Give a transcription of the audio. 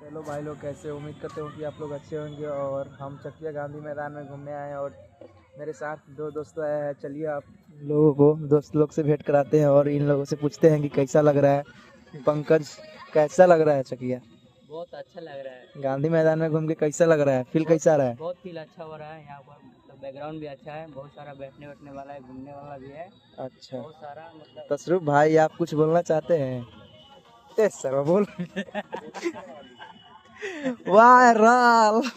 Hello भाई लोग, कैसे? उम्मीद करते हो कि आप लोग अच्छे होंगे। और हम चकिया गांधी मैदान में घूमने आए हैं और मेरे साथ दो दोस्त आए हैं। चलिए आप लोगों को दोस्त लोग से भेंट कराते हैं और इन लोगों से पूछते हैं कि कैसा लग रहा है। पंकज, कैसा लग रहा है चकिया? बहुत अच्छा लग रहा है। गांधी मैदान में घूम के कैसा लग रहा है? फील कैसा रहा है? बहुत फील अच्छा हो रहा है यहाँ पर। मतलब बैकग्राउंड भी अच्छा है, बहुत सारा बैठने बैठने वाला है, घूमने वाला भी है। अच्छा, बहुत सारा मतलब तसरुफ भाई आप कुछ बोलना चाहते हैं? ए सर बोल। वायरल।